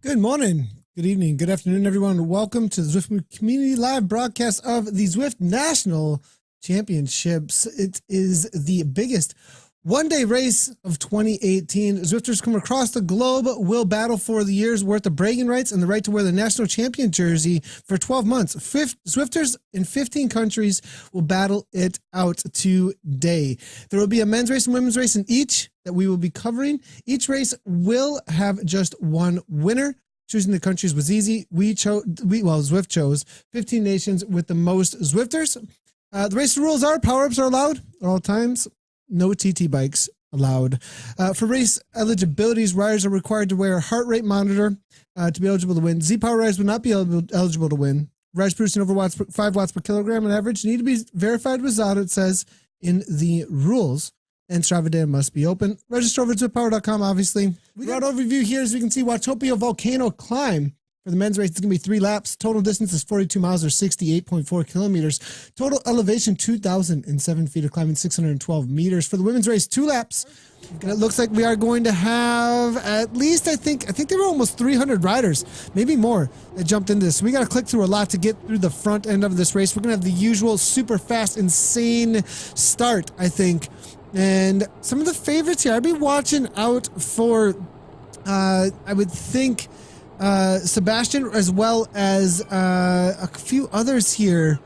Good morning, good evening, good afternoon, everyone. Welcome to the Zwift Community Live broadcast of the Zwift National Championships. It is the biggest one-day race of 2018. Zwifters from across the globe will battle for the year's worth of bragging rights and the right to wear the national champion jersey for 12 months. Zwifters in 15 countries will battle it out today. There will be a men's race and women's race in each that we will be covering. Each race will have just one winner. Choosing the countries was easy. Zwift chose 15 nations with the most Zwifters. The race rules are power-ups are allowed at all times. No TT bikes allowed. For race eligibilities, riders are required to wear a heart rate monitor to be eligible to win. Z-Power riders will not be eligible to win. Riders producing over 5 watts per kilogram on average need to be verified with Zada, it says in the rules. And Strava data must be open. Register over at Zwiftpower.com, obviously. We got an overview here as we can see Watopia Volcano Climb. For the men's race, it's going to be 3 laps. Total distance is 42 miles or 68.4 kilometers. Total elevation, 2,007 feet of climbing, 612 meters. For the women's race, 2 laps. And it looks like we are going to have at least, I think there were almost 300 riders, maybe more, that jumped into this. So we got to click through a lot to get through the front end of this race. We're going to have the usual super fast, insane start, I think. And some of the favorites here, I'd be watching out for, I would think, Sebastian, as well as a few others here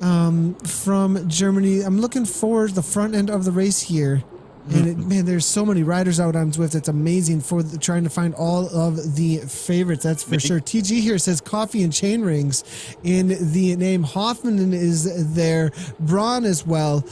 from Germany. I'm looking for the front end of the race here. And man, there's so many riders out on Zwift. It's amazing for trying to find all of the favorites. That's for sure. TG here says coffee and chain rings in the name. Hoffman is there. Braun as well.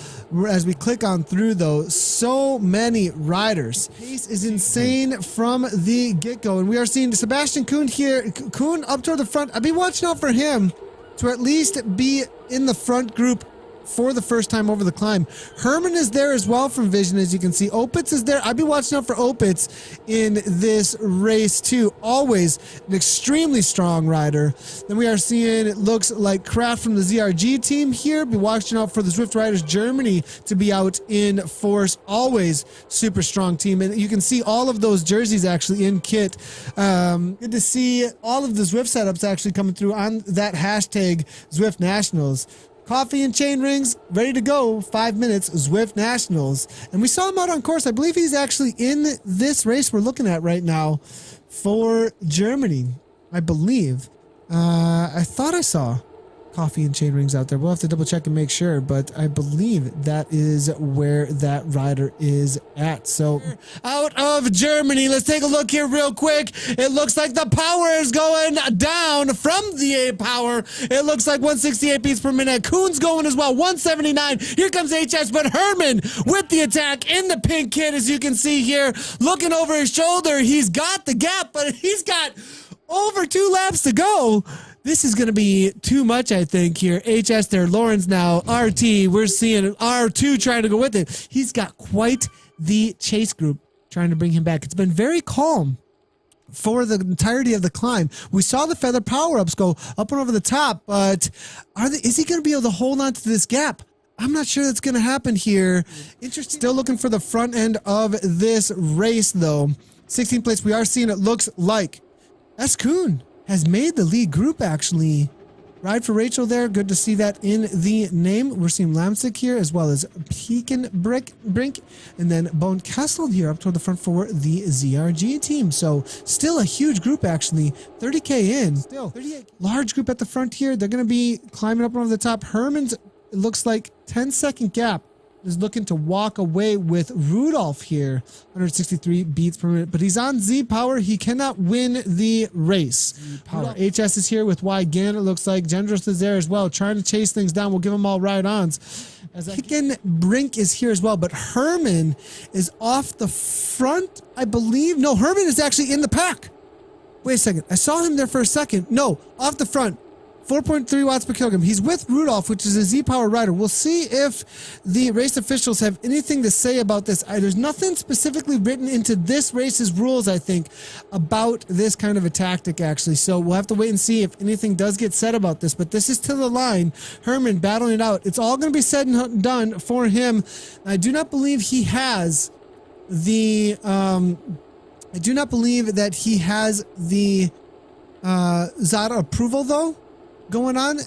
As we click on through, though, so many riders. Pace is insane from the get-go. And we are seeing Sebastian Kuhn here. Kuhn up toward the front. I'd be watching out for him to at least be in the front group for the first time over the climb. Herman is there as well from Vision, as you can see. Opitz is there. I'd be watching out for Opitz in this race too. Always an extremely strong rider. Then we are seeing, it looks like Kraft from the ZRG team here. Be watching out for the Zwift Riders Germany to be out in force. Always super strong team. And you can see all of those jerseys actually in kit. Good to see all of the Zwift setups actually coming through on that hashtag Zwift Nationals. Coffee and chain rings, ready to go. 5 minutes, Zwift Nationals. And we saw him out on course. I believe he's actually in this race we're looking at right now for Germany, I believe. I thought I saw coffee and chain rings out there. We'll have to double check and make sure, but I believe that is where that rider is at. So out of Germany, let's take a look here real quick. It looks like the power is going down from the power. It looks like 168 beats per minute. Kuhn's going as well, 179. Here comes HS, but Herman with the attack in the pink kit, as you can see here, looking over his shoulder. He's got the gap, but he's got over 2 laps to go. This is going to be too much, I think, here. HS there, Lawrence now, RT. We're seeing R2 trying to go with it. He's got quite the chase group trying to bring him back. It's been very calm for the entirety of the climb. We saw the feather power-ups go up and over the top, but is he going to be able to hold on to this gap? I'm not sure that's going to happen here. Interesting. Still looking for the front end of this race, though. 16th place, we are seeing it looks like S. Kuhn has made the lead group, actually. Ride for Rachel there. Good to see that in the name. We're seeing Lamsick here, as well as Pekin Brink, and then Bone Castle here up toward the front for the ZRG team. So still a huge group, actually. 30K in. Still, 38. Large group at the front here. They're going to be climbing up over the top. Herman's, it looks like 10-second gap, is looking to walk away with Rudolph here. 163 beats per minute, but he's on Z-Power. He cannot win the race. HS is here with Y again. It looks like Gendros is there as well, trying to chase things down. We'll give them all ride-ons. Pekin Brink is here as well, but Herman is off the front, I believe. No, Herman is actually in the pack. Wait a second. I saw him there for a second. No, off the front. 4.3 watts per kilogram. He's with Rudolph, which is a Z-Power rider. We'll see if the race officials have anything to say about this. There's nothing specifically written into this race's rules, I think, about this kind of a tactic, actually. So we'll have to wait and see if anything does get said about this. But this is to the line. Herman battling it out. It's all going to be said and done for him. I do not believe he has the I do not believe that he has the Zada approval though going on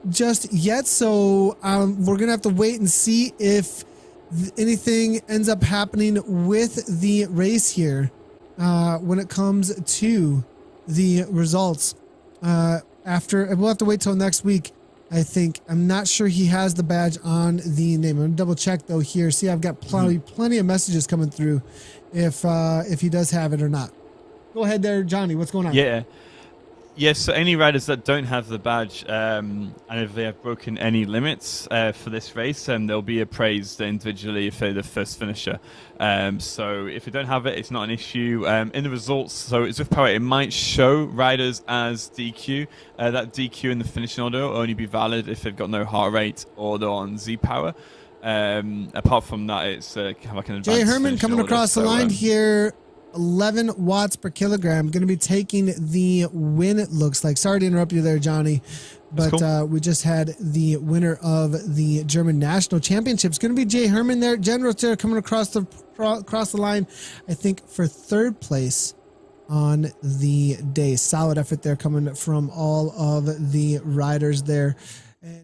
just yet. So we're gonna have to wait and see if anything ends up happening with the race here when it comes to the results. After we'll have to wait till next week. I think. I'm not sure he has the badge on the name. I'm gonna double check though here. See, I've got plenty of messages coming through if he does have it or not. Go ahead there, Johnny. What's going on? Yeah. Yes, so any riders that don't have the badge, and if they have broken any limits for this race, they'll be appraised individually if they're the first finisher. So if you don't have it, it's not an issue. In the results, so it's with power, it might show riders as DQ. That DQ in the finishing order will only be valid if they've got no heart rate or they're on Z power. Apart from that, it's kind of like an advanced Jay Herman coming order, across the line here. 11 watts per kilogram. Going to be taking the win, it looks like. Sorry to interrupt you there, Johnny, but cool. We just had the winner of the German National Championships. Going to be Jay Herman there. General there coming across the line, I think, for third place on the day. Solid effort there coming from all of the riders there. And